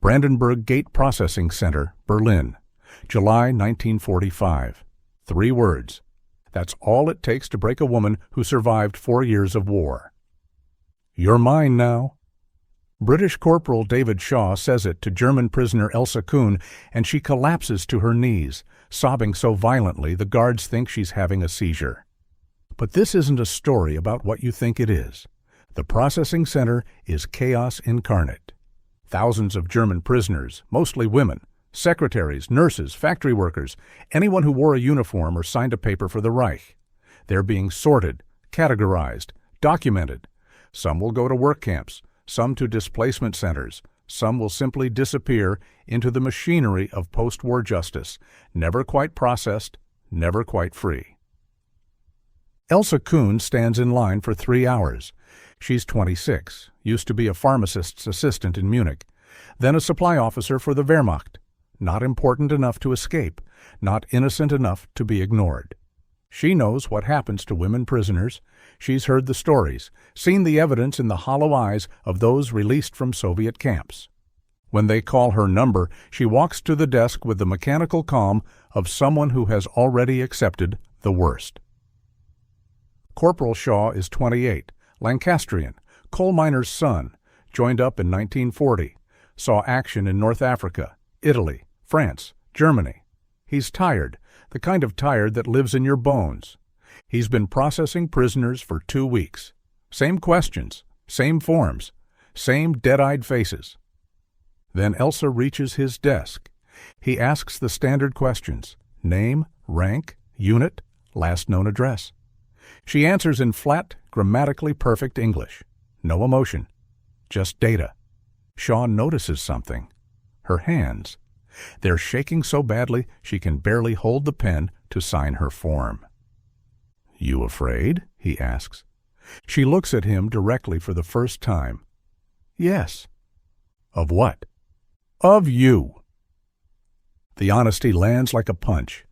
Brandenburg Gate Processing Center, Berlin, July 1945. 3 words. That's all it takes to break a woman who survived 4 years of war. You're mine now. British Corporal David Shaw says it to German prisoner Elsa Kuhn, and she collapses to her knees, sobbing so violently the guards think she's having a seizure. But this isn't a story about what you think it is. The processing center is chaos incarnate. Thousands of German prisoners, mostly women, secretaries, nurses, factory workers, anyone who wore a uniform or signed a paper for the Reich. They're being sorted, categorized, documented. Some will go to work camps, some to displacement centers, some will simply disappear into the machinery of post-war justice, never quite processed, never quite free. Elsa Kuhn stands in line for 3 hours. She's 26, used to be a pharmacist's assistant in Munich, then a supply officer for the Wehrmacht. Not important enough to escape, not innocent enough to be ignored. She knows what happens to women prisoners. She's heard the stories, seen the evidence in the hollow eyes of those released from Soviet camps. When they call her number, she walks to the desk with the mechanical calm of someone who has already accepted the worst. Corporal Shaw is 28, Lancastrian, coal miner's son, joined up in 1940, saw action in North Africa, Italy, France, Germany. He's tired, the kind of tired that lives in your bones. He's been processing prisoners for 2 weeks. Same questions, same forms, same dead-eyed faces. Then Elsa reaches his desk. He asks the standard questions: name, rank, unit, last known address. She answers in flat, grammatically perfect English. No emotion, just data. Shaw notices something. Her hands. They're shaking so badly she can barely hold the pen to sign her form. "You afraid?" he asks. She looks at him directly for the first time. "Yes." "Of what?" "Of you." The honesty lands like a punch.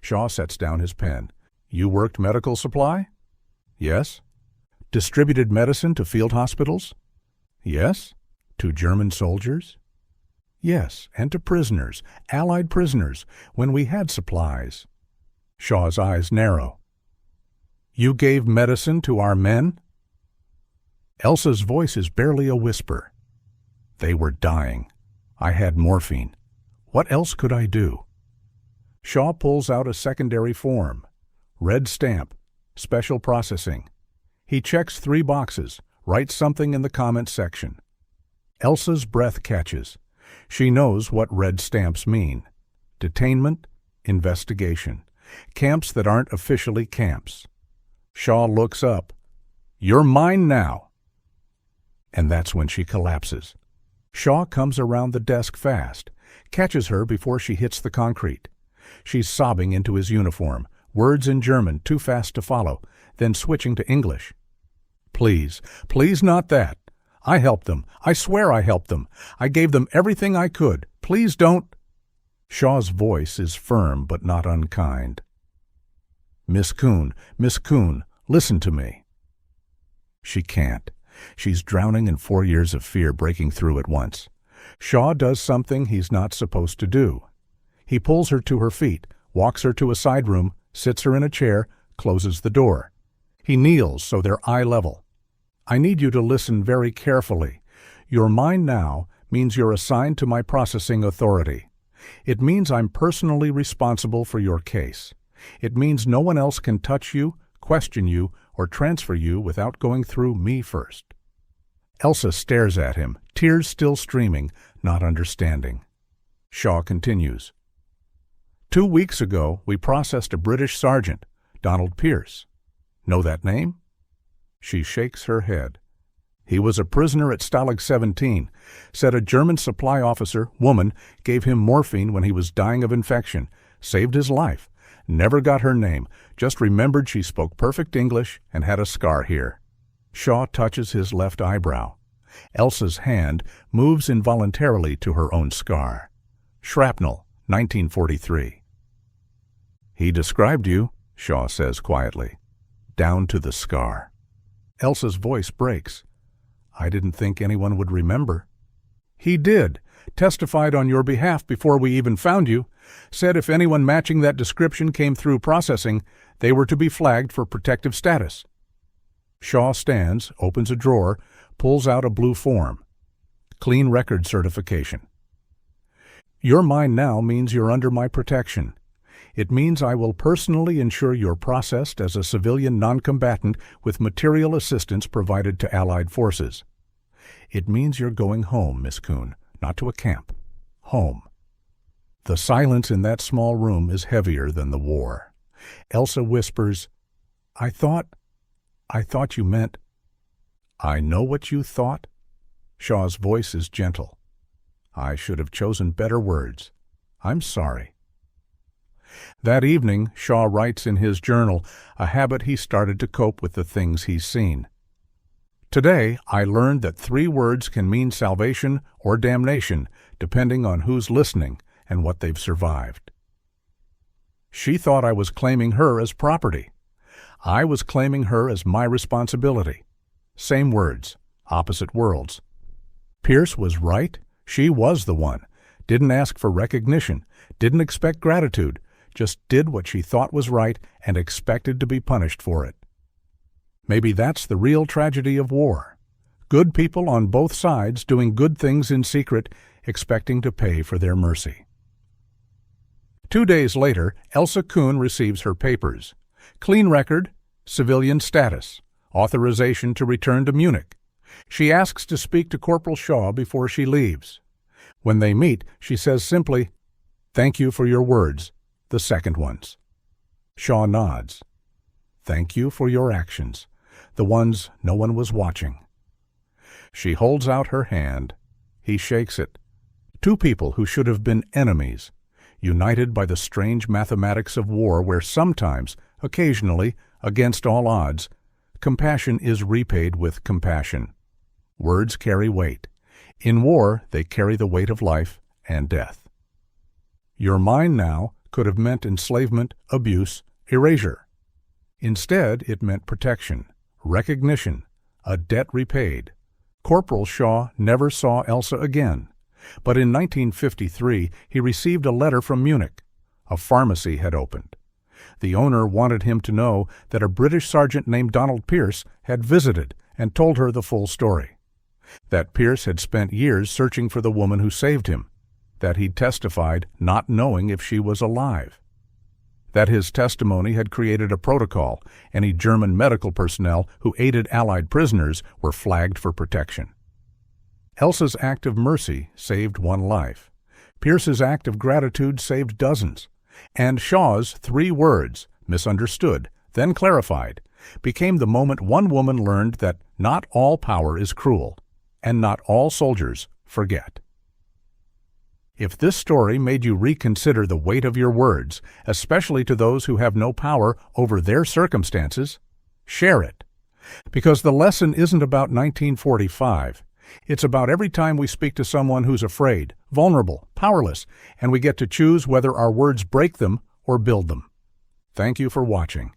Shaw sets down his pen. "You worked medical supply?" "Yes." "Distributed medicine to field hospitals?" "Yes." "To German soldiers?" "Yes, and to prisoners, Allied prisoners, when we had supplies." Shaw's eyes narrow. "You gave medicine to our men?" Elsa's voice is barely a whisper. "They were dying. I had morphine. What else could I do?" Shaw pulls out a secondary form. Red stamp, special processing. He checks 3 boxes, writes something in the comments section. Elsa's breath catches. She knows what red stamps mean. Detainment, investigation. Camps that aren't officially camps. Shaw looks up. "You're mine now." And that's when she collapses. Shaw comes around the desk fast, catches her before she hits the concrete. She's sobbing into his uniform, words in German too fast to follow, then switching to English. "Please, please not that. I helped them. I swear I helped them. I gave them everything I could. Please don't." Shaw's voice is firm but not unkind. Miss Kuhn, listen to me." She can't. She's drowning in 4 years of fear breaking through at once. Shaw does something he's not supposed to do. He pulls her to her feet, walks her to a side room, sits her in a chair, closes the door. He kneels so they're eye level. "I need you to listen very carefully. You're mine now means you're assigned to my processing authority. It means I'm personally responsible for your case. It means no one else can touch you, question you, or transfer you without going through me first." Elsa stares at him, tears still streaming, not understanding. Shaw continues. 2 weeks ago, we processed a British sergeant, Donald Pierce. Know that name?" She shakes her head. "He was a prisoner at Stalag 17, said a German supply officer, woman, gave him morphine when he was dying of infection, saved his life. Never got her name, just remembered she spoke perfect English and had a scar here." Shaw touches his left eyebrow. Elsa's hand moves involuntarily to her own scar. "Shrapnel, 1943. "He described you," Shaw says quietly, "down to the scar." Elsa's voice breaks. "I didn't think anyone would remember." "He did. testified on your behalf before we even found you, said if anyone matching that description came through processing, they were to be flagged for protective status. Shaw stands, opens a drawer, pulls out a blue form. Clean record certification. You're mine now means you're under my protection. It means I will personally ensure you're processed as a civilian non-combatant with material assistance provided to Allied forces. It means you're going home, Miss Kuhn, not to a camp. Home. The silence in that small room is heavier than the war. Elsa whispers, I thought you meant. I know what you thought. Shaw's voice is gentle. I should have chosen better words. I'm sorry. That evening, Shaw writes in his journal, a habit he started to cope with the things he's seen. Today, I learned that 3 words can mean salvation or damnation, depending on who's listening and what they've survived. She thought I was claiming her as property. I was claiming her as my responsibility. Same words, opposite worlds. Pierce was right. She was the one. Didn't ask for recognition, didn't expect gratitude, just did what she thought was right and expected to be punished for it. Maybe that's the real tragedy of war. Good people on both sides doing good things in secret, expecting to pay for their mercy. 2 days later, Elsa Kuhn receives her papers. Clean record, civilian status, authorization to return to Munich. She asks to speak to Corporal Shaw before she leaves. When they meet, she says simply, "Thank you for your words, the second ones." Shaw nods. "Thank you for your actions, the ones no one was watching." She holds out her hand. He shakes it. 2 people who should have been enemies, united by the strange mathematics of war where sometimes, occasionally, against all odds, compassion is repaid with compassion. Words carry weight. In war, they carry the weight of life and death. You're mine now could have meant enslavement, abuse, erasure. Instead, it meant protection, recognition, a debt repaid. Corporal Shaw never saw Elsa again, but in 1953 he received a letter from Munich. A pharmacy had opened. The owner wanted him to know that a British sergeant named Donald Pierce had visited and told her the full story. That Pierce had spent years searching for the woman who saved him. That he'd testified not knowing if she was alive. That his testimony had created a protocol. Any German medical personnel who aided Allied prisoners were flagged for protection. Elsa's act of mercy saved 1 life. Pierce's act of gratitude saved dozens. And Shaw's 3 words, misunderstood, then clarified, became the moment one woman learned that not all power is cruel, and not all soldiers forget. If this story made you reconsider the weight of your words, especially to those who have no power over their circumstances, share it. Because the lesson isn't about 1945. It's about every time we speak to someone who's afraid, vulnerable, powerless, and we get to choose whether our words break them or build them. Thank you for watching.